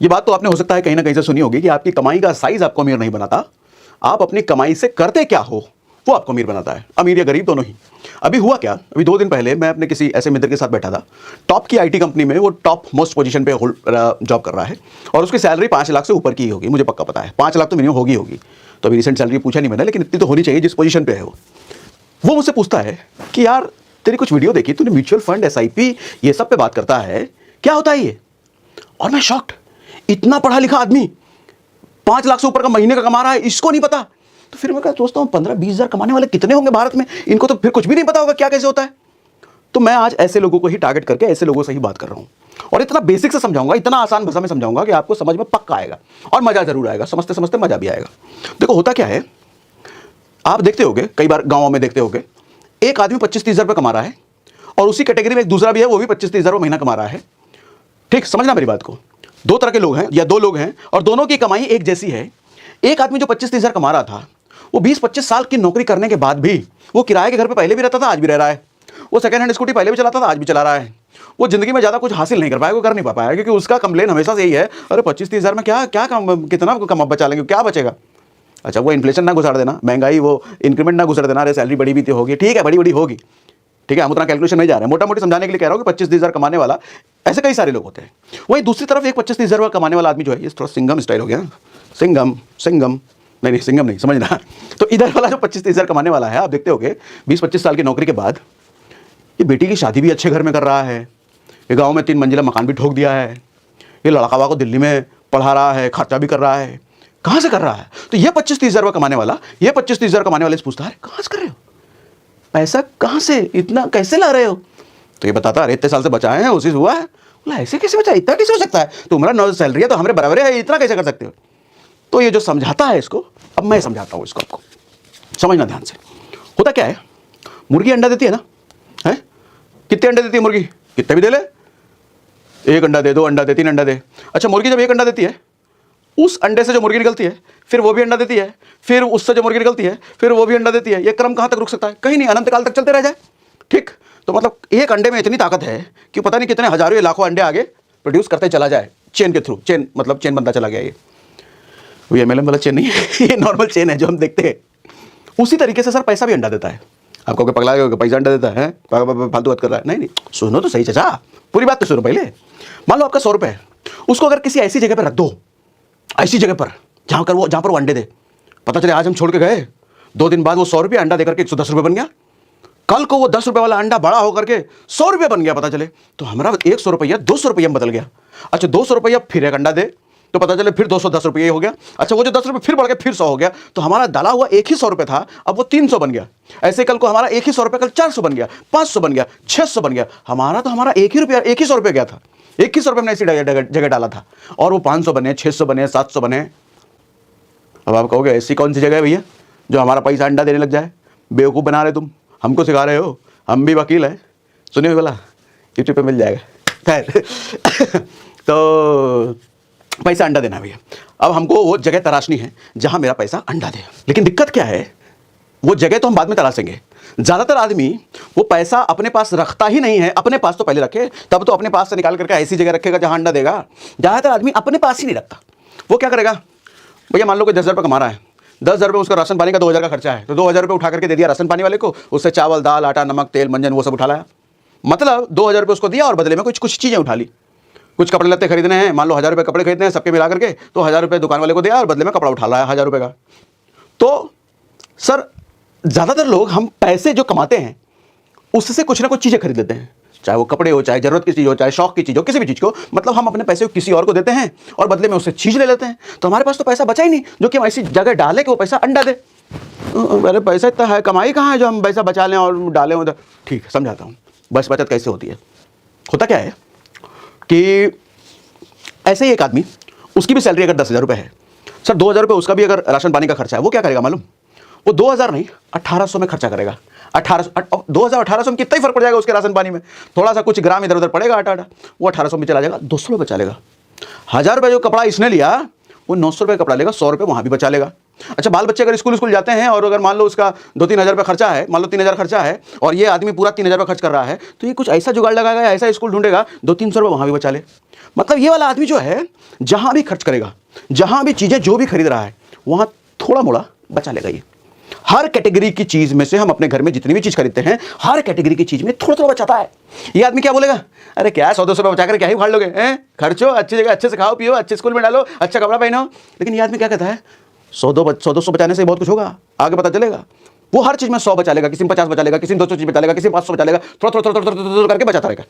ये बात तो आपने हो सकता है कहीं ना कहीं से सुनी होगी कि आपकी कमाई का साइज आपको अमीर नहीं बनाता, आप अपनी कमाई से करते क्या हो वो आपको अमीर बनाता है, अमीर या गरीब दोनों ही। अभी हुआ क्या, अभी 2 दिन पहले मैं अपने किसी ऐसे मित्र के साथ बैठा था, टॉप की आईटी कंपनी में वो टॉप मोस्ट पोजीशन पे जॉब कर रहा है और उसकी सैलरी 5 लाख से ऊपर की होगी, मुझे पक्का पता है 5 लाख तो मिनिमम होगी। तो अभी रिसेंट सैलरी पूछा नहीं मैंने, लेकिन इतनी तो होनी चाहिए जिस पोजीशन पे है वो मुझसे पूछता है कि यार तेरी कुछ वीडियो देखी, तूने म्यूचुअल फंड, एसआईपी ये सब पे बात करता है, क्या होता है ये? और मैं शॉक्ड, इतना पढ़ा लिखा आदमी 5 लाख से ऊपर का महीने का कमा रहा है, इसको नहीं पता? तो फिर मैं क्या सोचता हूँ 15-20 हज़ार कमाने वाले कितने होंगे भारत में, इनको तो फिर कुछ भी नहीं पता होगा क्या कैसे होता है। तो मैं आज ऐसे लोगों को ही टारगेट करके ऐसे लोगों से ही बात कर रहा हूँ और इतना बेसिक से समझाऊंगा, इतना आसान भाषा में समझाऊंगा कि आपको समझ में पक्का आएगा और मजा जरूर आएगा, समझते समझते मजा भी आएगा। देखो होता क्या है, आप देखते होगे कई बार गाँवों में देखते होगे एक आदमी 25-30 हज़ार रुपये कमा रहा है और उसी कैटेगरी में एक दूसरा भी है, वो भी 25-30 हज़ार रुपये महीना कमा रहा है। ठीक, समझना मेरी बात को, 2 तरह के लोग हैं या 2 लोग हैं और दोनों की कमाई एक जैसी है। एक आदमी जो 25-30 हज़ार कमा रहा था, वो 20-25 साल की नौकरी करने के बाद भी वो किराए के घर पे पहले भी रहता था, आज भी रह रहा है। वो सेकंड हैंड स्कूटी पहले भी चलाता था, आज भी चला रहा है। वो जिंदगी में ज़्यादा कुछ हासिल नहीं कर पाया, वो कर नहीं पाया, क्योंकि उसका कंप्लेन हमेशा से यही है, अरे 25-30 हज़ार में क्या क्या कितना कम बचा लेंगे, क्या बचेगा? अच्छा, वो इन्फ्लेशन ना घुसाड़ देना, महंगाई, वो इंक्रीमेंट ना घुसाड़ देना, अरे सैलरी बड़ी भी तो होगी, ठीक है बड़ी बड़ी होगी, ठीक है, हम उतना कैलकुलेशन नहीं जा रहे हैं, मोटा मोटी समझाने के लिए कह रहा हूँ कि 25-30 हज़ार कमाने वाला, ऐसे कई सारे लोग होते हैं। वहीं दूसरी तरफ एक 25-30 हज़ार कमाने वाला आदमी जो है, ये थोड़ा सिंघम स्टाइल हो गया, सिंघम नहीं सिंघम नहीं समझना। तो इधर वाला जो 25-30 हज़ार कमाने वाला है, आप देखते होगे 20-25 साल की नौकरी के बाद ये बेटी की शादी भी अच्छे घर में कर रहा है, ये गाँव में 3 मंजिला मकान भी ठोक दिया है, ये लड़कावा को दिल्ली में पढ़ा रहा है, खर्चा भी कर रहा है। कहाँ से कर रहा है? तो ये 25-30 हज़ार कमाने वाला, ये 25-30 हज़ार कमाने वाले से पूछता है, कहाँ से कर रहे हो, पैसा कहाँ से, इतना कैसे ला रहे हो? तो ये बताता, अरे इतने साल से बचाए हैं, उसी से हुआ है। बोला ऐसे कैसे बचा, इतना कैसे हो सकता है, तुम्हारा 9 सैलरी है तो हमारे बराबर है, इतना कैसे कर सकते हो? तो ये जो समझाता है इसको, अब मैं समझाता हूँ इसको, आपको समझना ध्यान से। होता क्या है, मुर्गी अंडा देती है ना, है? कितने अंडे देती है मुर्गी? कितने भी दे ले, 1 अंडा दे, 2 अंडा दे, 3 अंडा दे। अच्छा, मुर्गी जब 1 अंडा देती है, उस अंडे से जो मुर्गी निकलती है फिर वो भी अंडा देती है, फिर उससे जो मुर्गी निकलती है फिर वो भी अंडा देती है। ये क्रम कहाँ तक रुक सकता है? कहीं नहीं, अनंत काल तक चलते रह जाए। ठीक, तो मतलब एक अंडे में इतनी ताकत है कि पता नहीं कितने हजारों या लाखों अंडे आगे प्रोड्यूस करते चला जाए, चेन के थ्रू, चेन मतलब चेन बनता चला गया। ये MLM वाला चेन नहीं है, ये नॉर्मल चेन है जो हम देखते हैं। उसी तरीके से सर पैसा भी अंडा देता है। आपको क्या पगला गया, पैसा अंडा देता है, फालतू बात कर रहा है? नहीं, सुनो तो सही चाचा, पूरी बात तो सुनो पहले। मान लो आपका 100 रुपये है, उसको अगर किसी ऐसी जगह पर रख दो, ऐसी जगह पर जहाँ पर वो अंडे दे, पता चले आज हम छोड़ के गए, 2 दिन बाद वो 100 रुपये अंडा देकर के 110 रुपये बन गया, कल को वो 10 रुपये वाला अंडा बड़ा होकर के 100 रुपये बन गया, पता चले तो हमारा 100 रुपया 200 रुपये में बदल गया। अच्छा, 200 रुपया फिर एक अंडा दे तो पता चले फिर 210 रुपये हो गया। अच्छा, वो जो 10 रुपये फिर बढ़ गया, फिर 100 हो गया, तो हमारा डाला हुआ एक ही 100 रुपये था, अब वो 300 बन गया। ऐसे कल को हमारा एक ही 100 रुपये कल 400 बन गया, 500 बन गया, 600 बन गया। हमारा एक ही 100 रुपये गया था, 21 रुपये में ऐसी जगह डाला था और वो 500 बने, 600 बने, 700 बने। अब आप कहोगे ऐसी कौन सी जगह है भैया जो हमारा पैसा अंडा देने लग जाए? बेवकूफ़ बना रहे तुम, हमको सिखा रहे हो, हम भी वकील हैं, सुनिए वाला यूट्यूब पे मिल जाएगा। खैर तो पैसा अंडा देना भैया, अब हमको वो जगह तराशनी है जहां मेरा पैसा अंडा दे। लेकिन दिक्कत क्या है, वो जगह तो हम बाद में तलाशेंगे। ज़्यादातर आदमी वो पैसा अपने पास रखता ही नहीं है, अपने पास तो पहले रखे, तब तो अपने पास से निकाल करके ऐसी जगह रखेगा जहां अंडा देगा। ज़्यादातर आदमी अपने पास ही नहीं रखता। वो क्या करेगा, भैया मान लो कि 10,000 रुपये कमा रहा है, 10,000 रुपये उसका राशन पानी का 2,000 का खर्चा है, तो 2,000 रुपये उठा करके दे दिया राशन पानी वाले को, उससे चावल दाल आटा नमक तेल मंजन वो सब उठा लाया। मतलब 2,000 रुपये उसको दिया और बदले में कुछ चीज़ें उठा ली। कुछ कपड़े लत्ते खरीदने हैं, मान लो 1,000 रुपये कपड़े खरीदने हैं सबके मिला करके, तो 1,000 रुपये दुकान वाले को दिया और बदले में कपड़ा उठा लाया 1,000 रुपये का। तो सर ज़्यादातर लोग हम पैसे जो कमाते हैं उससे कुछ ना कुछ चीज़ें खरीद लेते हैं, चाहे वो कपड़े हो, चाहे ज़रूरत की चीज़ हो, चाहे शौक की चीज़ हो, किसी भी चीज़ को, मतलब हम अपने पैसे को किसी और को देते हैं और बदले में उससे चीज़ ले लेते हैं। तो हमारे पास तो पैसा बचा ही नहीं जो कि हम ऐसी जगह डालें कि वो पैसा अंडा दे। अरे पैसा इतना है, कमाई कहाँ है जो हम पैसा बचा लें और डालें उधर। ठीक है, समझाता हूँ बस बचत कैसे होती है। होता क्या है कि ऐसे ही एक आदमी, उसकी भी सैलरी अगर 10,000 रुपये है, सर 2,000 रुपये उसका भी अगर राशन पानी का खर्चा है, वो क्या करेगा मालूम? वो 2,000 नहीं 1,800 में खर्चा करेगा। 2,000-1,800 में कितना ही फर्क पड़ जाएगा उसके राशन पानी में, थोड़ा सा कुछ ग्राम इधर उधर पड़ेगा आटा, वो 1,800 में चला जाएगा, 200 रुपये बचा लेगा। 1,000 रुपये जो कपड़ा इसने लिया वो 900 रुपये कपड़ा लेगा, 100 रुपये वहाँ भी बचा लेगा। अच्छा, बाल बच्चे अगर स्कूल जाते हैं और अगर मान लो उसका 2-3 हज़ार रुपये खर्चा है, मान लो 3 हज़ार खर्चा है और ये आदमी पूरा 3 हज़ार रुपये खर्च कर रहा है, तो ये कुछ ऐसा जुगाड़ लगाएगा, ऐसा स्कूल ढूंढेगा 200-300 रुपये वहाँ भी बचा ले। मतलब ये वाला आदमी जो है जहाँ भी खर्च करेगा, जहाँ भी चीज़ें जो भी खरीद रहा है वहाँ थोड़ा मोड़ा बचा लेगा। ये हर कैटेगरी की चीज में से हम अपने घर में जितनी भी चीज खरीदते हैं, हर कैटेगरी की चीज में थोड़ा थोड़ा बचाता है। ये आदमी क्या बोलेगा, अरे क्या 100-200 रुपये बचाकर क्या ही उखाड़ लोगे, खर्चो, अच्छी जगह अच्छे से खाओ पियो, अच्छे स्कूल में डालो, अच्छा कपड़ा पहनो। लेकिन ये आदमी क्या कहता है, 100-200 बचाने से बहुत कुछ होगा, आगे पता चलेगा। वो हर चीज में 100 बचा लेगा, किसी में 50 बचा लेगा, किसी में 200 चीज बचा लेगा, किसी में 500 बचा लेगा, थोड़ा थोड़ा थोड़ा थोड़ा थोड़ा करके बचाता रहेगा।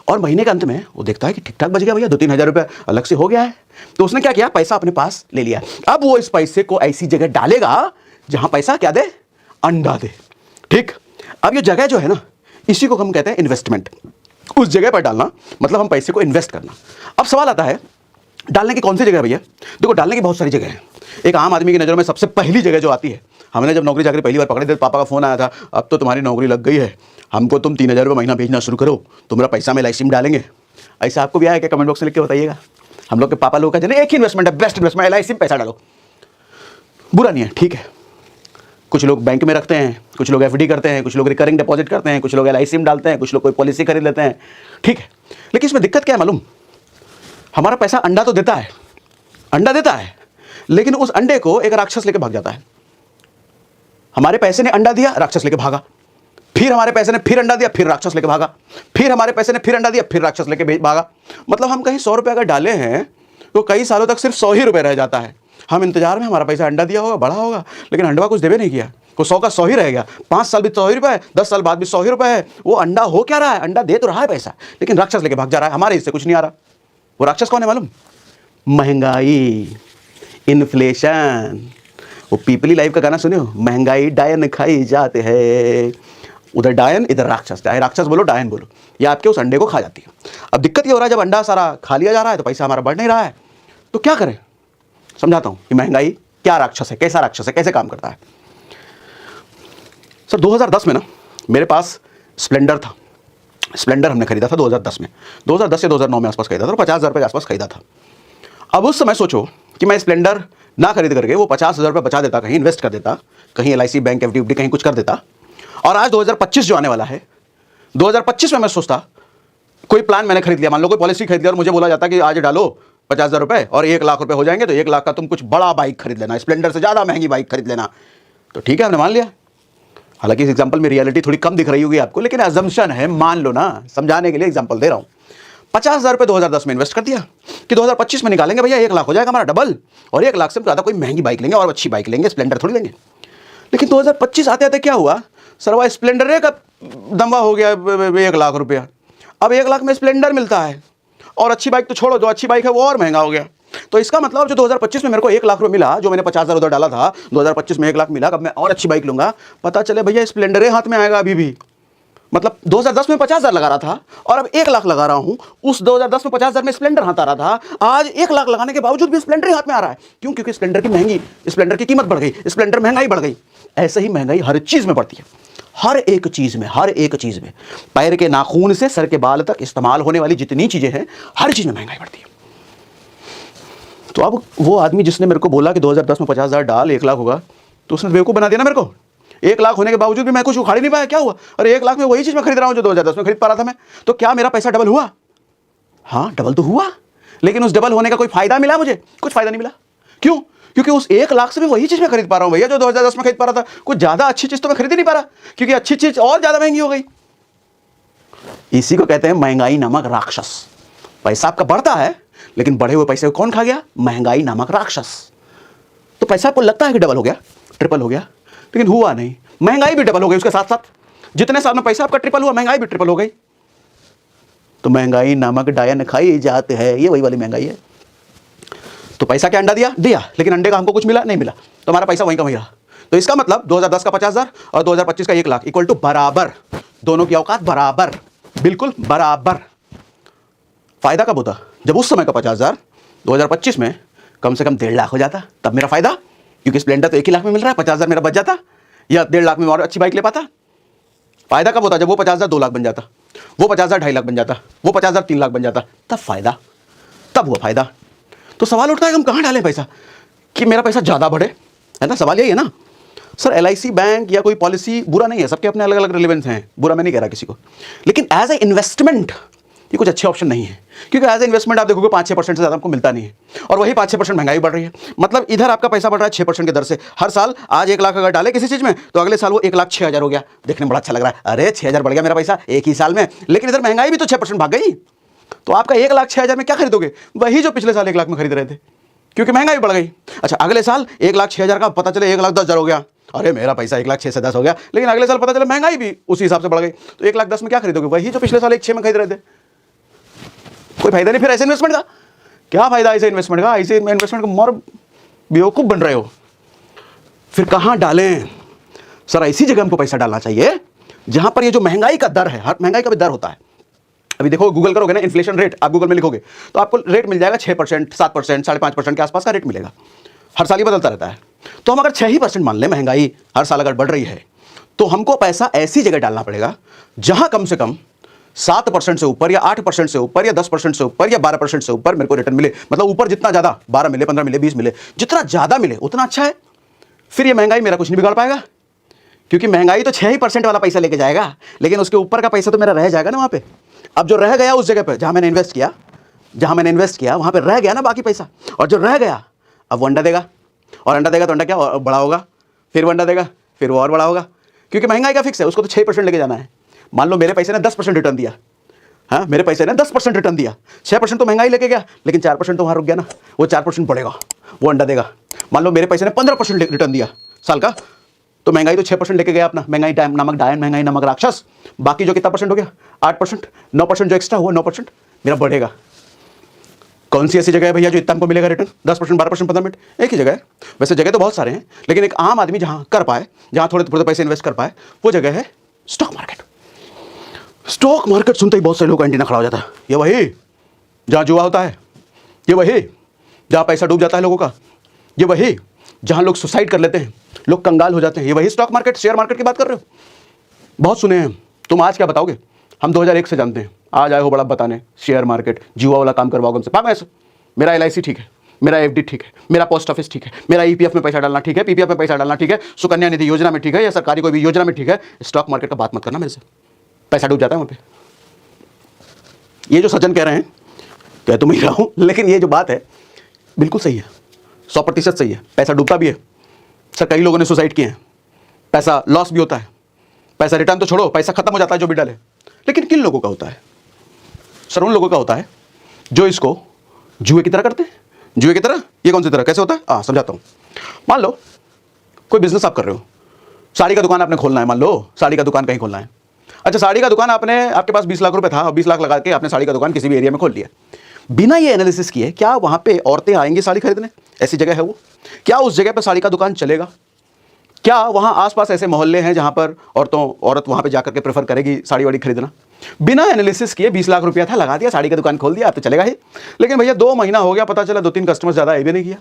और महीने के अंत में वो देखता है कि ठीक ठाक बच गया भैया, 2-3 हज़ार रुपये अलग से हो गया है। तो उसने क्या किया, पैसा अपने पास ले लिया। अब वो इस पैसे को ऐसी जगह डालेगा जहां पैसा क्या दे, अंडा दे। ठीक, अब ये जगह जो है ना, इसी को हम कहते हैं इन्वेस्टमेंट। उस जगह पर डालना मतलब हम पैसे को इन्वेस्ट करना। अब सवाल आता है, डालने की कौन सी जगह है भैया? देखो, डालने की बहुत सारी जगह है। एक आम आदमी की नज़र में सबसे पहली जगह जो आती है, हमने जब नौकरी चाकरी पहली बार पकड़े थे, पापा का फोन आया था, अब तो तुम्हारी नौकरी लग गई है, हमको तुम 3 हज़ार रुपये महीना भेजना शुरू करो, तुम्हारा पैसा में LIC में डालेंगे। ऐसा आपको भी आया क्या? कमेंट बॉक्स में लिख के बताइएगा। हम लोग के पापा लोग कहते हैं एक ही इन्वेस्टमेंट है, बेस्ट इन्वेस्टमेंट, LIC में पैसा डालो। बुरा नहीं है, ठीक है। कुछ लोग बैंक में रखते हैं, कुछ लोग FD करते हैं, कुछ लोग रिकरिंग डिपॉजिट करते हैं, कुछ लोग LIC में डालते हैं, कुछ लोग कोई पॉलिसी खरीद लेते हैं, ठीक है। लेकिन इसमें दिक्कत क्या है मालूम? हमारा पैसा अंडा तो देता है, अंडा देता है, लेकिन उस अंडे को एक राक्षस लेके भाग जाता है। हमारे पैसे ने अंडा दिया, राक्षस लेके भागा, फिर हमारे पैसे ने फिर अंडा दिया, फिर राक्षस लेके भागा, फिर हमारे पैसे ने फिर अंडा दिया, फिर राक्षस लेके भागा। मतलब हम कहीं 100 रुपये अगर डाले हैं तो कई सालों तक सिर्फ 100 ही रुपये रह जाता है। हम इंतजार में, हमारा पैसा अंडा दिया होगा, बड़ा होगा, लेकिन अंडा कुछ देवे नहीं किया, वो 100 का 100 ही रह गया। 5 साल भी 100 ही रुपये है, 10 साल बाद भी 100 ही रुपये है। वो अंडा हो क्या रहा है? अंडा दे तो रहा है पैसा, लेकिन राक्षस लेके भाग जा रहा है, हमारे इससे कुछ नहीं आ रहा। वो राक्षस कौन है मालूम? महंगाई, इन्फ्लेशन। वो पीपली लाइफ का गाना सुने हो, महंगाई डायन खाई जाते हैं। उधर डायन, इधर राक्षस, चाहे राक्षस बोलो डायन बोलो, ये आपके उस अंडे को खा जाती है। अब दिक्कत ये हो रहा है, जब अंडा सारा खा लिया जा रहा है तो पैसा हमारा बढ़ नहीं रहा है, तो क्या करें? समझाता हूं कि महंगाई क्या राक्षस है, कैसा राक्षस है, कैसे काम करता है। सर 2010 में ना मेरे पास स्प्लेंडर था। स्प्लेंडर हमने खरीदा था 2010 में, 2010 से 2009 में आसपास खरीदा था, 50 हज़ार रुपये के आसपास खरीदा था। अब उस समय सोचो कि मैं स्प्लेंडर ना खरीद करके वो 50 हज़ार रुपये बचा देता, कहीं इन्वेस्ट कर देता, कहीं LIC बैंक FD कहीं कुछ कर देता, और आज 2025 जो आने वाला है, 2025 में मैं सोचता, कोई प्लान मैंने खरीद लिया, मान लो कोई पॉलिसी खरीद लिया और मुझे बोला जाता कि आज डालो 50 हज़ार रुपये और 1 लाख रुपये हो जाएंगे, तो 1 लाख का तुम कुछ बड़ा बाइक खरीद लेना, स्प्लेंडर से ज़्यादा महंगी बाइक खरीद लेना। तो ठीक है, हमने मान लिया। हालांकि इस एग्जाम्पल में रियलिटी थोड़ी कम दिख रही होगी आपको, लेकिन अजम्पशन है, मान लो ना, समझाने के लिए एग्जाम्पल दे रहा हूँ। 50 हज़ार रुपये 2010 में इन्वेस्ट कर दिया कि 2025 में निकालेंगे भैया 1 लाख हो जाएगा हमारा डबल, और 1 लाख से ज़्यादा कोई महंगी बाइक लेंगे और अच्छी बाइक लेंगे, स्प्लेंडर थोड़ी लेंगे। लेकिन 2025 आते आते क्या हुआ, सरवा स्प्लेंडर का दमवा हो गया 1 लाख रुपया। अब 1 लाख में स्प्लेंडर मिलता है, और अच्छी बाइक तो छोड़ो, जो अच्छी बाइक है वो और महंगा हो गया। तो इसका मतलब जो 2025 में मेरे को 1 लाख रुपये मिला, जो मैंने 50 हज़ार उधर डाला था, 2025 में 1 लाख मिला, अब मैं और अच्छी बाइक लूंगा, पता चले भैया स्प्लेंडर हाथ में आएगा अभी भी। मतलब 2010 में 50 हज़ार लगा रहा था और अब 1 लाख लगा रहा हूं। उस 2010 में 50 हज़ार में स्प्लेंडर हाथ आ रहा था, आज 1 लाख लगाने के बावजूद भी स्प्लेंडर हाथ में आ रहा है। क्यों? क्योंकि स्प्लेंडर की कीमत बढ़ गई, स्प्लेंडर महंगाई बढ़ गई। ऐसे ही महंगाई हर चीज में बढ़ती है, हर एक चीज में, पैर के नाखून से सर के बाल तक इस्तेमाल होने वाली जितनी चीजें हैं, हर चीज में महंगाई बढ़ती है। तो अब वो आदमी जिसने मेरे को बोला कि 2010 में 50 हज़ार डाल 1 लाख होगा, तो उसने बेवकूफ़ बना दिया ना मेरे को। 1 लाख होने के बावजूद भी मैं कुछ उखाड़ ही नहीं पाया। क्या हुआ? अरे 1 लाख में वही चीज़ मैं खरीद रहा हूँ जो 2010 में खरीद पा रहा था मैं। तो क्या मेरा पैसा डबल हुआ? हाँ, डबल तो हुआ, लेकिन उस डबल होने का कोई फायदा मिला मुझे? कुछ फायदा नहीं मिला। क्यों? क्योंकि उस 1 लाख से भी वही चीज़ मैं खरीद पा रहा हूँ भैया जो 2010 में खरीद पा रहा था। कुछ ज़्यादा अच्छी चीज़ तो मैं खरीद ही नहीं पा रहा, क्योंकि अच्छी चीज़ और ज़्यादा महंगी हो गई। इसी को कहते हैं महंगाई नामक राक्षस। पैसा आपका बढ़ता है, लेकिन बढ़े हुए पैसे को कौन खा गया? महंगाई नामक राक्षस। तो पैसा आपको लगता है कि डबल हो गया, ट्रिपल हो गया, लेकिन हुआ नहीं। महंगाई भी डबल हो गई उसके साथ साथ। जितने साल में पैसा आपका ट्रिपल हुआ, महंगाई भी ट्रिपल हो गई। तो महंगाई नामक डायन खाई जाते हैं, ये वही वाली महंगाई है। तो पैसा क्या अंडा दिया, लेकिन अंडे का हमको कुछ मिला नहीं मिला, तो हमारा पैसा वहीं का वहीं रहा। तो इसका मतलब 2010 का 50 हज़ार और 2025 का 1 लाख इक्वल टू बराबर, दोनों की औकात बराबर, बिल्कुल बराबर। फायदा कब होता? जब उस समय का 50 हज़ार 2025 में कम से कम 1.5 लाख हो जाता, तब मेरा फायदा। क्योंकि स्प्लेंडर तो 1 ही लाख में मिल रहा है, 50 हज़ार मेरा बच जाता, या 1.5 लाख में और अच्छी बाइक ले पाता। फायदा कब होता? जब वो 50 हज़ार 2 लाख बन जाता, वो 50 हज़ार 2.5 लाख बन जाता, वो 50 हज़ार 3 लाख बन जाता, तब फायदा, तब हुआ फायदा। तो सवाल उठता है हम कहाँ डालें पैसा कि मेरा पैसा ज़्यादा बढ़े, है ना, सवाल यही है ना सर। LIC बैंक या कोई पॉलिसी बुरा नहीं है, सबके अपने अलग अलग रिलेवेंस हैं, बुरा मैं नहीं कह रहा किसी को, लेकिन एज ए इन्वेस्टमेंट ये कुछ अच्छे ऑप्शन नहीं है, क्योंकि एज ए इन्वेस्टमेंट आप देखोगे 5-6% से ज़्यादा आपको मिलता नहीं है, और वही 5-6% महंगाई बढ़ रही है। मतलब इधर आपका पैसा बढ़ रहा है 6% की दर से हर साल। आज 1 लाख अगर डाले किसी चीज़ में तो अगले साल वो 1,06,000 हो गया, देखने में बड़ा अच्छा लग रहा है, अरे 6,000 बढ़ गया मेरा पैसा एक ही साल में। लेकिन इधर महंगाई भी तो 6% भाग गई, तो आपका 1,06,000 में क्या खरीदोगे? वही जो पिछले साल 1 लाख में खरीद रहे थे, क्योंकि महंगाई बढ़ गई। अच्छा, अगले साल 1,06,000 का पता चले 1,10,000 हो गया, अरे मेरा पैसा 1,06,000 से 10 हो गया। लेकिन अगले साल पता चला महंगाई भी उसी हिसाब से बढ़ गई, तो 1,10,000 में क्या खरीदोगे? वही जो पिछले साल 1,06,000 में खरीद रहे थे। कोई फायदा नहीं फिर ऐसे इन्वेस्टमेंट का। क्या फायदा ऐसे इन्वेस्टमेंट का? ऐसे इन्वेस्टमेंट को मोर बेवकूफ बन रहे हो। फिर कहां डालें सर? ऐसी जगह हमको पैसा डालना चाहिए जहां पर ये जो महंगाई का दर है, हर महंगाई का भी दर होता है। अभी देखो, गूगल करोगे ना इन्फ्लेशन रेट, आप गूगल में लिखोगे तो आपको रेट मिल जाएगा 6%, 7%, 5.5% के आसपास का रेट मिलेगा। हर साल ही बदलता रहता है। तो हम अगर 6% मान लें, महंगाई हर साल अगर बढ़ रही है, तो हमको पैसा ऐसी जगह डालना पड़ेगा जहां कम से कम 7% से ऊपर या 8% से ऊपर या 10% से ऊपर या 12% से ऊपर मेरे को रिटर्न मिले। मतलब ऊपर जितना ज़्यादा, 12 मिले, 15 मिले, 20 मिले, जितना ज़्यादा मिले उतना अच्छा है। फिर ये महंगाई मेरा कुछ नहीं बिगाड़ पाएगा, क्योंकि महंगाई तो 6% वाला पैसा लेके जाएगा, लेकिन उसके ऊपर का पैसा तो मेरा रह जाएगा ना वहाँ पे। अब जो रह गया उस जगह पे जहाँ मैंने इन्वेस्ट किया, वहाँ पे रह गया ना बाकी पैसा, और जो रह गया अब वो अंडा देगा, और अंडा देगा तो अंडा क्या और बड़ा होगा, फिर वो अंडा देगा, फिर वो और बड़ा होगा, क्योंकि महंगाई का फिक्स है, उसको तो 6% लेके जाना है। मान लो मेरे पैसे ने 10% रिटर्न दिया, हाँ मेरे पैसे ने 10% रिटर्न दिया, 6% तो महंगाई लेके गया, लेकिन 4% तो वहाँ रुक गया ना, वो 4% बढ़ेगा, वो अंडा देगा। मान लो मेरे पैसे ने 15% रिटर्न दिया साल का, तो महंगाई तो 6% लेके गया अपना, महंगाई टाइम नामक डायन, महंगाई नामक राक्षस। बाकी जो कितना परसेंट हो गया? 8%, 9% जो एक्स्ट्रा हुआ 9% मेरा बढ़ेगा। कौन सी ऐसी जगह है भैया जो इतना हमको मिलेगा रिटर्न? 10%, 12%, 15%? एक ही जगह है। वैसे जगह तो बहुत सारे हैं, लेकिन एक आम आदमी जहां कर पाए, जहां थोड़े थोड़े पैसे इन्वेस्ट कर पाए, वो जगह है स्टॉक मार्केट। स्टॉक मार्केट सुनते ही बहुत सारे लोग का एंटीना खड़ा हो जाता है। ये वही जहां जुआ होता है, ये वही जहां पैसा डूब जाता है लोगों का, ये वही जहां लोग सुसाइड कर लेते हैं, लोग कंगाल हो जाते हैं, ये वही स्टॉक मार्केट, शेयर मार्केट की बात कर रहे हो। बहुत सुने हैं। तुम आज क्या बताओगे? हम 2001 से जानते हैं, आज आए हो बड़ा बताने शेयर मार्केट, जुआ वाला काम करवाओगे हमसे। पागल ऐसे? मेरा LIC ठीक है, मेरा FD ठीक है, मेरा पोस्ट ऑफिस ठीक है, मेरा EPF में पैसा डालना ठीक है, PPF में पैसा डालना ठीक है, सुकन्या निधि योजना में ठीक है, या सरकारी कोई भी योजना में ठीक है। स्टॉक मार्केट का बात मत करना मेरे से, पैसा डूब जाता है वहाँ पे। ये जो सज्जन कह रहे हैं, कह तो मैं रहा हूँ, लेकिन ये जो बात है बिल्कुल सही है, 100% सही है। पैसा डूबता भी है सर, कई लोगों ने सुसाइड किए हैं, पैसा लॉस भी होता है, पैसा रिटर्न तो छोड़ो, पैसा खत्म हो जाता है जो भी डाले। लेकिन किन लोगों का होता है सर? उन लोगों का होता है जो इसको जुए की तरह करते हैं। जुए की तरह? ये कौन सी तरह? कैसे होता है? समझाता हूं। मान लो कोई बिजनेस आप कर रहे हो, साड़ी का दुकान आपने खोलना है, मान लो साड़ी का दुकान कहीं खोलना है। अच्छा, साड़ी का दुकान आपने, आपके पास 20 लाख रुपए था, 20 लाख लगा के आपने साड़ी का दुकान किसी भी एरिया में खोल लिया, बिना ये एनालिसिस किए क्या वहां पे औरतें आएंगी साड़ी खरीदने? ऐसी जगह है वो? क्या उस जगह पर साड़ी का दुकान चलेगा? क्या वहां आसपास ऐसे मोहल्ले हैं जहां पर औरत वहां पे जाकर के प्रेफर करेगी साड़ी वाड़ी खरीदना? बिना एनालिसिस किए 20 लाख रुपया था, लगा दिया, साड़ी की दुकान खोल दिया, आप तो चलेगा ही। लेकिन भैया 2 महीना हो गया, पता चला 2-3 कस्टमर ज़्यादा आए भी नहीं किया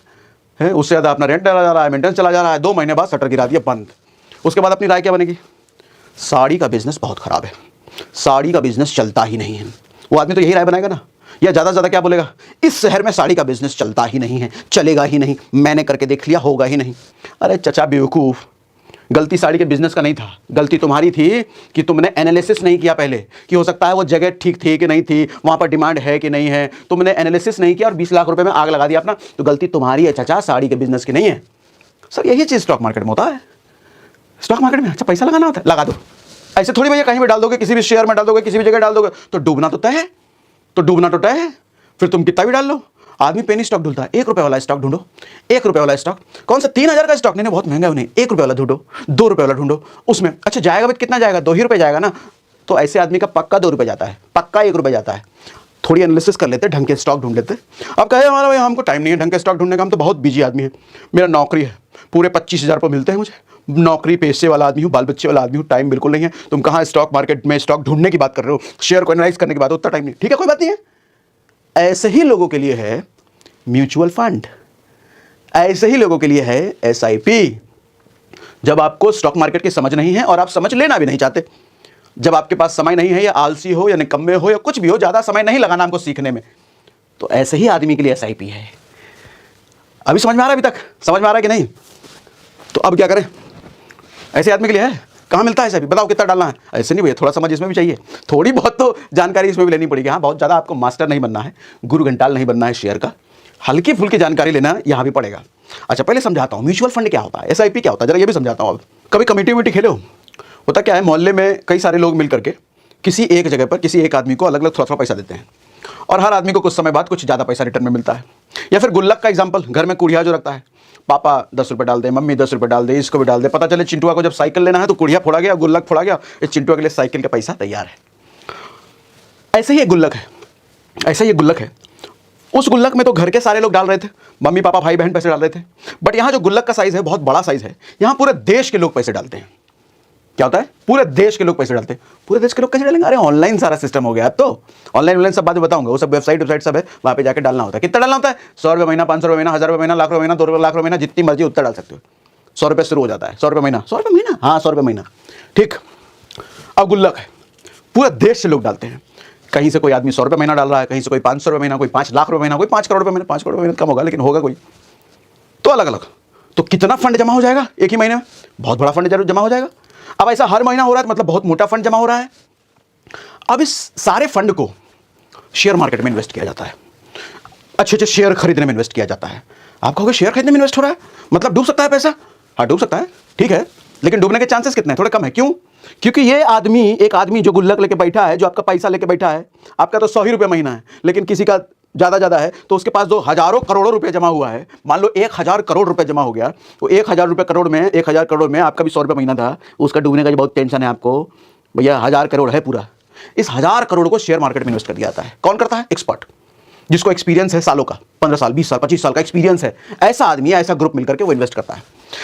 है, उससे ज़्यादा अपना रेंट चला जा रहा है, मेंटेनेंस चला जा रहा है, 2 महीने बाद शटर गिरा दिया, बंद। उसके बाद अपनी राय क्या बनेगी? साड़ी का बिजनेस बहुत खराब है, साड़ी का बिजनेस चलता ही नहीं है। वो आदमी तो यही राय बनाएगा ना, या ज़्यादा से ज़्यादा क्या बोलेगा? इस शहर में साड़ी का बिजनेस चलता ही नहीं है, चलेगा ही नहीं, मैंने करके देख लिया, होगा ही नहीं। अरे चचा बेवकूफ़, गलती साड़ी के बिजनेस का नहीं था, गलती तुम्हारी थी कि तुमने एनालिसिस नहीं किया पहले, कि हो सकता है वो जगह ठीक थी कि नहीं थी, वहाँ पर डिमांड है कि नहीं है। तुमने एनालिसिस नहीं किया और 20 लाख रुपए में आग लगा दिया अपना, तो गलती तुम्हारी है चचा, साड़ी के बिजनेस की नहीं है। सर यही चीज़ स्टॉक मार्केट में होता है। स्टॉक मार्केट में अच्छा पैसा लगाना होता है, लगा दो। ऐसे थोड़ी भैया कहीं भी डाल दोगे, किसी भी शेयर में डाल दोगे, किसी भी जगह डाल दोगे तो डूबना तो तय है, तो डूबना तो तय है। फिर तुम कितना भी डाल लो। आदमी पेनी स्टॉक ढूंढता है, 1 रुपए वाला स्टॉक ढूंढो, 1 रुपए वाला स्टॉक। कौन सा? 3000 का स्टॉक? नहीं बहुत महंगा है, नहीं 1 रुपए वाला ढूंढो, 2 रुपए वाला ढूंढो उसमें। अच्छा जाएगा भी कितना जाएगा? 2 ही रुपए जाएगा ना। तो ऐसे आदमी का पक्का 2 रुपए जाता है, पक्का 1 रुपए जाता है। थोड़ी एनालिसिस कर लेते, ढंग के स्टॉक ढूंढ लेते। अब कहे हमारा भाई हमको टाइम नहीं है ढंग के स्टॉक ढूंढने का, हम तो बहुत बिजी आदमी है, मेरा नौकरी है, पूरे 25,000 रुपये मिलते हैं मुझे, नौकरी पेशे वाला आदमी हूँ, बाल बच्चे वाला आदमी हूँ, टाइम बिल्कुल नहीं है। तुम कहाँ स्टॉक मार्केट में स्टॉक ढूंढने की बात कर रहे हो, शेयर को एनालाइज करने की बात, उतना टाइम नहीं। ठीक है, कोई बात नहीं है। ऐसे ही लोगों के लिए है म्यूचुअल फंड, ऐसे ही लोगों के लिए है SIP। जब आपको स्टॉक मार्केट की समझ नहीं है और आप समझ लेना भी नहीं चाहते, जब आपके पास समय नहीं है, या आलसी हो या निकम्मे हो या कुछ भी हो, ज़्यादा समय नहीं लगाना हमको सीखने में, तो ऐसे ही आदमी के लिए SIP है। अभी समझ में आ रहा है? अभी तक समझ में आ रहा है कि नहीं? तो अब क्या करें? ऐसे आदमी के लिए है, कहाँ मिलता है ऐसे? भी बताओ कितना डालना है? ऐसे नहीं भैया, थोड़ा समझ इसमें भी चाहिए, थोड़ी बहुत तो जानकारी इसमें भी लेनी पड़ेगी। हाँ, बहुत ज़्यादा आपको मास्टर नहीं बनना है, गुरु घंटाल नहीं बनना है शेयर का, हल्की फुल्की जानकारी लेना यहाँ भी पड़ेगा। अच्छा, पहले समझाता हूँ म्यूचुअल फंड क्या होता है, SIP क्या होता है, जरा ये भी समझाता हूँ। अब कभी कमेटी वमेटी खेले हो? होता क्या है, मोहल्ले में कई सारे लोग मिल करके किसी एक जगह पर किसी एक आदमी को अलग अलग थोड़ा थोड़ा पैसा देते हैं, और हर आदमी को कुछ समय बाद कुछ ज़्यादा पैसा रिटर्न में मिलता है। या फिर गुल्लक का एग्जाम्पल, घर में कुड़िया जो रखता है, पापा 10 रुपये डाल दे, मम्मी 10 रुपये डाल दे, इसको भी डाल दे, पता चले चिंटुआ को जब साइकिल लेना है तो कुड़िया फोड़ा गया, गुल्लक फोड़ा गया, इस चिंटुआ के लिए साइकिल का पैसा तैयार है। ऐसे ही एक गुल्लक है, ऐसे ही एक गुल्लक है। उस गुल्लक में तो घर के सारे लोग डाल रहे थे, मम्मी पापा भाई बहन पैसे डाल रहे थे, बट यहाँ जो गुल्लक का साइज है बहुत बड़ा साइज है, यहाँ पूरे देश के लोग पैसे डालते हैं। क्या होता है? पूरे देश के लोग पैसे डालते हैं। पूरे देश के लोग कैसे डालेंगे? अरे ऑनलाइन सारा सिस्टम हो गया, अब तो ऑनलाइन सब बात बताऊंगा, वो सब वेबसाइट सब है, वहाँ पे जाके डालना होता है। कितना डालना होता है? 100 रुपये महीना, 500 रुपये महीना, 1000 रुपये महीना, लाख रुपये महीना, 2 लाख रुपये महीना, जितनी मर्जी उतना डाल सकते हो। 100 रुपये शुरू हो जाता है, 100 रुपये महीना, 100 रुपये महीना, हाँ 100 रुपये महीना, ठीक। अब गुल्लक है, पूरे देश से लोग डालते हैं। कहीं से कोई आदमी 100 रुपये महीना डाल रहा है, कहीं से कोई 500 रुपये महीना, कोई 5 लाख रुपये महीना, कोई 5 करोड़ रुपये महीना। 5 करोड़ रुपये महीना कम होगा, लेकिन होगा कोई तो अलग अलग। तो कितना फंड जमा हो जाएगा एक ही महीने में? बहुत बड़ा फंड जरूर जमा हो जाएगा। अब ऐसा हर महीना हो रहा है, मतलब बहुत मोटा फंड जमा हो रहा है। अब इस सारे फंड को शेयर मार्केट में इन्वेस्ट किया जाता है, अच्छे अच्छे शेयर खरीदने में इन्वेस्ट किया जाता है। आप कहोगे शेयर खरीदने में इन्वेस्ट हो रहा है, मतलब डूब सकता है पैसा? हाँ डूब सकता है, ठीक है, लेकिन डूबने के चांसेस कितने हैं? थोड़े कम है। क्यों? क्योंकि ये आदमी, एक आदमी जो गुल्लक लेके बैठा है, जो आपका पैसा लेके बैठा है, आपका तो 100 ही रुपये महीना है, लेकिन किसी का ज़्यादा है तो उसके पास जो हजारों करोड़ों रुपए जमा हुआ है, मान लो 1000 करोड़ रुपए जमा हो गया, वो 1000 रुपये करोड़ में, 1000 करोड़ में आपका भी 100 रुपये महीना था, उसका डूबने का जो बहुत टेंशन है आपको, भैया 1000 करोड़ है पूरा, इस 1000 करोड़ को शेयर मार्केट में इन्वेस्ट कर दिया जाता है। कौन करता है? एक्सपर्ट, जिसको एक्सपीरियंस है सालों का, 15 साल 20 साल 25 साल का एक्सपीरियंस है, ऐसा आदमी, ऐसा ग्रुप मिलकर के वो इन्वेस्ट करता है।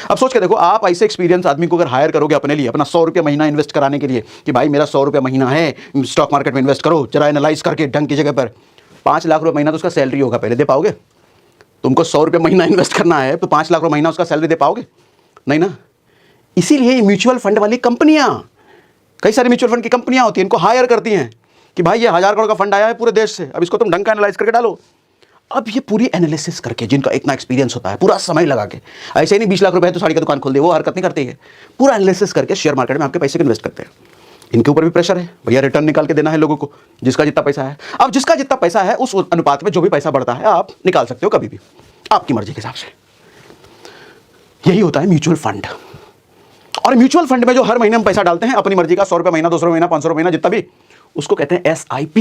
अब सोच के देखो, आप ऐसे एक्सपीरियंस आदमी को अगर हायर करोगे अपने लिए, अपना 100 रुपये महीना इन्वेस्ट कराने के लिए, कि भाई मेरा 100 रुपये महीना है, स्टॉक मार्केट में इन्वेस्ट करो, जरा एनालाइज करके ढंग की जगह पर, 5 लाख रुपये महीना तो उसका सैलरी होगा, पहले दे पाओगे? तुमको 100 रुपये महीना इन्वेस्ट करना है तो 5 लाख रुपये महीना उसका सैलरी दे पाओगे? नहीं ना। इसीलिए म्यूचुअल फंड वाली कंपनियां, कई सारी म्यूचुअल फंड की कंपनियां होती हैं, इनको हायर करती हैं कि भाई ये 1000 करोड़ का फंड आया है पूरे देश से, अब इसको तुम ढंग का एनालाइज करके डालो। अब ये पूरी एनालिसिस करके, जिनका इतना एक्सपीरियंस होता है, पूरा समय लगा के, ऐसे ही नहीं 20 लाख रुपए है तो साड़ी की दुकान खोल दे, वो हरकत नहीं करती है, पूरा एनालिसिस करके शेयर मार्केट में आपके पैसे को इन्वेस्ट करते हैं। इनके ऊपर भी प्रेशर है, भैया रिटर्न निकाल के देना है लोगों को, जिसका जितना पैसा है। अब जिसका जितना पैसा है उस अनुपात में जो भी पैसा बढ़ता है आप निकाल सकते हो कभी भी, आपकी मर्जी के हिसाब से। यही होता है म्यूचुअल फंड। और म्यूचुअल फंड में जो हर महीने हम पैसा डालते हैं अपनी मर्जी का, 100 रुपये महीना, 200 रुपये महीना, 500 रुपये महीना, जितना भी, उसको कहते हैं SIP।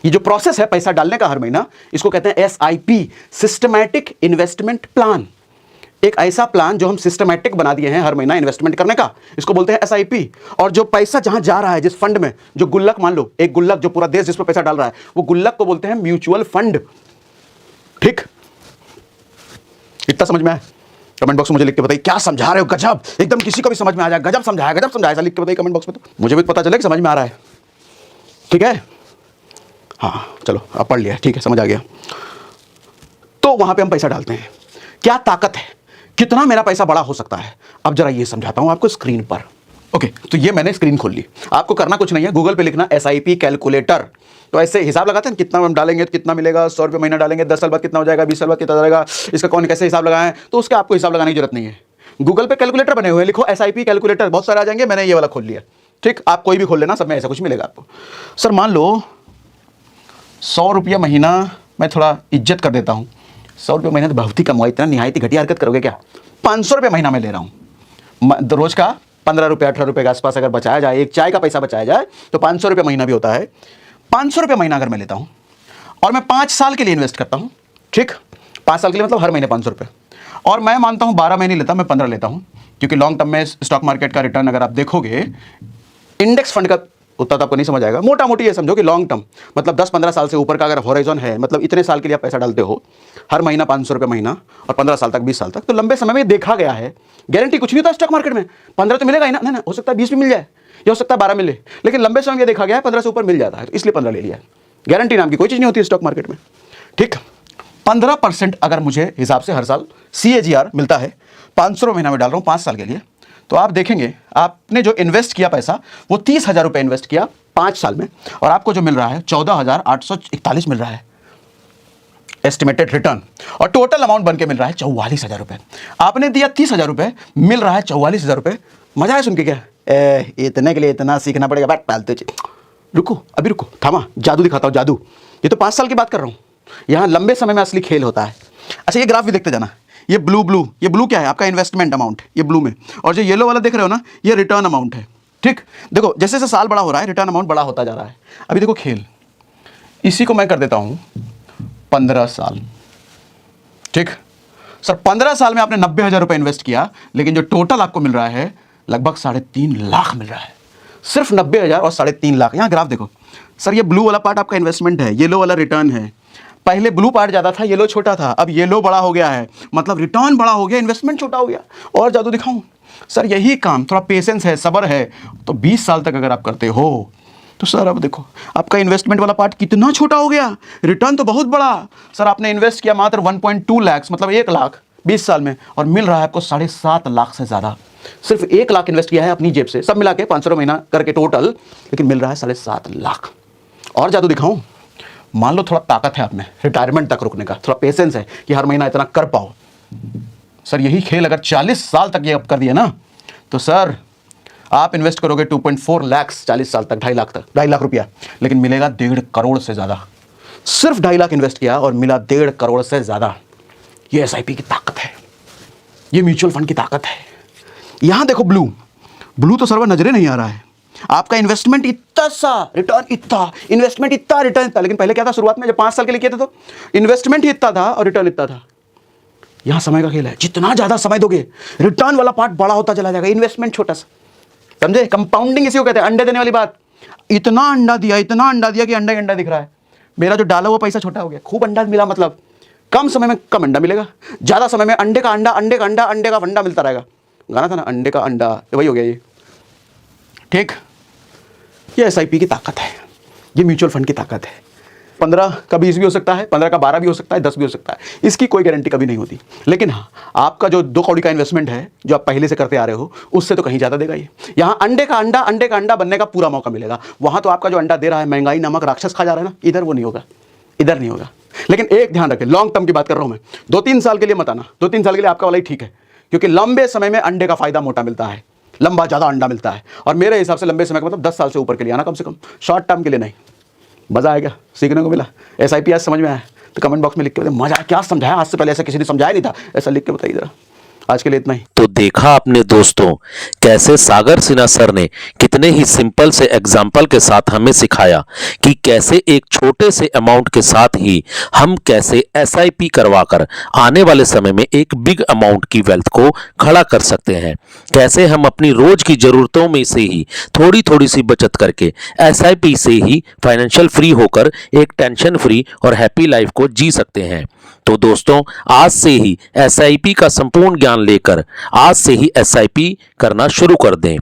ये जो प्रोसेस है पैसा डालने का हर महीना, इसको कहते हैं SIP, सिस्टमैटिक इन्वेस्टमेंट प्लान। एक ऐसा प्लान जो हम सिस्टमैटिक बना दिए हैं हर महीना इन्वेस्टमेंट करने का, इसको बोलते हैं SIP। और जो पैसा जहां जा रहा है, जिस फंड में, जो गुल्लक, मान लो एक गुल्लक जो पूरा देश जिस पर पैसा डाल रहा है, वो गुल्लक को बोलते हैं म्यूचुअल फंड। ठीक, इतना समझ में आया? कमेंट बॉक्स में मुझे लिख के बताइए क्या समझा रहे हो। गजब, एकदम किसी को भी समझ में आ जाए, गजब समझाया, गजब समझाया, ऐसा लिख के बताइए कमेंट बॉक्स में, तो मुझे भी पता चले कि समझ में आ रहा है। ठीक है, हाँ चलो अब पढ़ लिया, ठीक है, समझ आ गया। तो वहां पे हम पैसा डालते हैं, क्या ताकत है, कितना मेरा पैसा बड़ा हो सकता है। अब जरा ये समझाता हूं आपको स्क्रीन पर। ओके, तो ये मैंने स्क्रीन खोल ली, आपको करना कुछ नहीं है, गूगल पे लिखना SIP कैलकुलेटर, तो ऐसे हिसाब लगाते हैं कितना हम डालेंगे तो कितना मिलेगा। 100 रुपये महीना डालेंगे, 10 साल बाद कितना हो जाएगा, 20 साल बाद कितना जाएगा, इसका कौन कैसे हिसाब लगाएं, तो उसका आपको हिसाब लगाने की जरूरत नहीं है। गूगल पे कैलकुलेटर बने हुए हैं, लिखो SIP कैलकुलेटर, बहुत सारे आ जाएंगे। मैंने ये वाला खोल लिया, ठीक, आप कोई भी खोल लेना, सब में ऐसा कुछ मिलेगा आपको। सर मान लो 100 रुपया महीना, मैं थोड़ा इज्जत कर देता हूँ, 100 रुपये महीना तो बहुत ही कम हुआ, इतना निहायती घटिया हरकत करोगे क्या। 500 रुपये महीना मैं ले रहा हूँ, रोज का 15 रुपये 18 रुपये के आसपास अगर बचाया जाए, एक चाय का पैसा बचाया जाए तो 500 रुपये महीना भी होता है। 500 रुपये महीना अगर मैं लेता हूँ और मैं 5 साल के लिए इन्वेस्ट करता हूँ, ठीक, 5 साल के लिए मतलब हर महीने 500 रुपये, और मैं मानता हूँ 12 महीने लेता, मैं 15 लेता हूँ, क्योंकि लॉन्ग टर्म में स्टॉक मार्केट का रिटर्न अगर आप देखोगे, इंडेक्स फंड का उतना तो आपको नहीं समझ आएगा, मोटा मोटी ये समझो कि लॉन्ग टर्म मतलब 10-15 साल से ऊपर का अगर हॉराइजन है, मतलब इतने साल के लिए आप पैसा डालते हो, हर महीना 500 रुपये महीना, और 15 साल तक, 20 साल तक, तो लंबे समय में देखा गया है, गारंटी कुछ नहीं होता स्टॉक मार्केट में, 15 तो मिलेगा ही ना, ना हो सकता है 20 भी मिल जाए, या हो सकता है 12 मिले, लेकिन लंबे समय में देखा गया है 15 से ऊपर मिल जाता है, इसलिए 15 ले लिया। गारंटी नाम की कोई चीज़ नहीं होती स्टॉक मार्केट में, ठीक। 15% अगर मुझे हिसाब से हर साल CAGR मिलता है, 500 महीना में डाल रहा हूँ 5 साल के लिए, तो आप देखेंगे आपने जो इन्वेस्ट किया पैसा, वो 30,000 रुपये इन्वेस्ट किया 5 साल में, और आपको जो मिल रहा है 14,841 मिल रहा है। एस्टिमेटेड रिटर्न, और टोटल अमाउंट बन के मिल रहा है 44,000 रुपये। आपने दिया 30,000 रुपये, मिल रहा है 44,000 रुपये। मजा है सुन के क्या? इतने के लिए इतना सीखना पड़ेगा, बैठ पालते। रुको, अभी रुको, थामा, जादू दिखाता हूँ, जादू। ये तो 5 साल की बात कर रहा हूँ, यहाँ लंबे समय में असली खेल होता है। अच्छा, ये ग्राफ भी देखते जाना। ये ब्लू क्या है? आपका इन्वेस्टमेंट अमाउंट, ये ब्लू में। और जो येलो वाला देख रहे हो ना, ये रिटर्न अमाउंट है। ठीक, देखो जैसे जैसे साल बड़ा हो रहा है, रिटर्न अमाउंट बड़ा होता जा रहा है। अभी देखो खेल, इसी को मैं कर देता हूँ 15 साल। ठीक सर, 15 साल में आपने 90,000 रुपये इन्वेस्ट किया, लेकिन जो टोटल आपको मिल रहा है लगभग 3.5 लाख मिल रहा है। सिर्फ 90,000 और 3.5 लाख। यहाँ ग्राफ देखो सर, ये ब्लू वाला पार्ट आपका इन्वेस्टमेंट है, येलो वाला रिटर्न है। पहले ब्लू पार्ट ज़्यादा था, येलो छोटा था, अब येलो बड़ा हो गया है, मतलब रिटर्न बड़ा हो गया, इन्वेस्टमेंट छोटा हो गया। और जादू दिखाऊं सर, यही काम, थोड़ा पेशेंस है, सब्र है, तो 20 साल तक अगर आप करते हो तो सर अब देखो आपका इन्वेस्टमेंट वाला पार्ट कितना छोटा हो गया, रिटर्न तो बहुत बड़ा। सर आपने इन्वेस्ट किया मात्र 1.2 लाख, मतलब 1 लाख 20 साल में, और मिल रहा है आपको 7.5 लाख से ज़्यादा। सिर्फ 1 लाख इन्वेस्ट किया है अपनी जेब से, सब मिला के 500 महीना करके टोटल, लेकिन मिल रहा है 7.5 लाख। और जादू दिखाऊं, मान लो थोड़ा ताकत है आप में, रिटायरमेंट तक रुकने का, थोड़ा पेशेंस है कि हर महीना इतना कर पाओ। सर यही खेल अगर 40 साल तक ये अब कर दिया ना, तो सर आप इन्वेस्ट करोगे 2.4 लाख 40 साल तक, 2.5 लाख तक, 2.5 लाख रुपया, लेकिन मिलेगा 1.5 करोड़ से ज़्यादा। सिर्फ 2.5 लाख इन्वेस्ट किया और मिला 1.5 करोड़ से ज़्यादा। ये SIP की ताकत है, ये म्यूचुअल फंड की ताकत है। यहाँ देखो ब्लू तो सर्वर नजरे नहीं आ रहा है। आपका इन्वेस्टमेंट इतना सा, रिटर्न इतना, इन्वेस्टमेंट इतना, रिटर्न इतना। लेकिन पहले क्या था, शुरुआत में जब 5 साल के लिए किए थे तो इन्वेस्टमेंट ही इतना था और रिटर्न इतना था। यहाँ समय का खेल है, जितना ज़्यादा समय दोगे रिटर्न वाला पार्ट बड़ा होता चला जाएगा, इन्वेस्टमेंट छोटा सा। समझे? कंपाउंडिंग इसी को कहते हैं, अंडे देने वाली बात। इतना अंडा दिया कि अंडा ही अंडा दिख रहा है। मेरा जो डाला हुआ पैसा छोटा हो गया, खूब अंडा मिला, मतलब कम समय में कम अंडा मिलेगा, ज़्यादा समय में अंडे का अंडा, अंडे का अंडा, अंडे का अंडा मिलता रहेगा। गाना था ना, अंडे का अंडा, वही हो गया ये। ठीक, ये SIP की ताकत है, ये म्यूचुअल फंड की ताकत है। 15 का 20 भी हो सकता है, 15 का 12 भी हो सकता है, 10 भी हो सकता है, इसकी कोई गारंटी कभी नहीं होती। लेकिन हाँ, आपका जो 2 कौड़ी का इन्वेस्टमेंट है, जो आप पहले से करते आ रहे हो, उससे तो कहीं ज़्यादा देगा ये। यहाँ अंडे का अंडा बनने का पूरा मौका मिलेगा। वहाँ तो आपका जो अंडा दे रहा है, महंगाई नामक राक्षस खा जा रहा है ना, इधर वो नहीं होगा, इधर नहीं होगा। लेकिन एक ध्यान रखें, लॉन्ग टर्म की बात कर रहा हूँ मैं, 2-3 साल के लिए मत आना। 2-3 साल के लिए आपका वाला ही ठीक है, क्योंकि लंबे समय में अंडे का फायदा मोटा मिलता है, लंबा ज़्यादा अंडा मिलता है। और मेरे हिसाब से लंबे समय का मतलब 10 साल से ऊपर के लिए आना कम से कम, शॉर्ट टर्म के लिए नहीं। मज़ा आएगा, सीखने को मिला। SIP आज समझ में आया तो कमेंट बॉक्स में लिख के बताइए, मज़ा क्या समझाया, आज से पहले ऐसा किसी ने समझाया नहीं था, ऐसा लिख के बताइए जरा। आज के लिए इतना ही। तो देखा आपने दोस्तों, कैसे सागर सिन्हा सर ने कितने ही सिंपल से एग्जाम्पल के साथ हमें सिखाया कि कैसे एक छोटे से अमाउंट के साथ ही हम कैसे SIP करवाकर आने वाले समय में एक बिग अमाउंट की वेल्थ को खड़ा कर सकते हैं। कैसे हम अपनी रोज की जरूरतों में से ही थोड़ी थोड़ी सी बचत करके SIP से ही फाइनेंशियल फ्री होकर एक टेंशन फ्री और हैप्पी लाइफ को जी सकते हैं। तो दोस्तों, आज से ही SIP का संपूर्ण ज्ञान लेकर आज से ही SIP करना शुरू कर दें।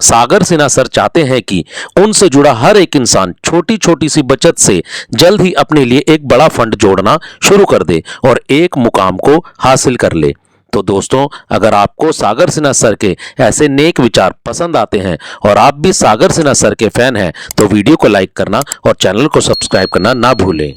सागर सिन्हा सर चाहते हैं कि उनसे जुड़ा हर एक इंसान छोटी छोटी सी बचत से जल्द ही अपने लिए एक बड़ा फंड जोड़ना शुरू कर दे और एक मुकाम को हासिल कर ले। तो दोस्तों, अगर आपको सागर सिन्हा सर के ऐसे नेक विचार पसंद आते हैं और आप भी सागर सिन्हा सर के फैन हैं, तो वीडियो को लाइक करना और चैनल को सब्सक्राइब करना ना भूलें।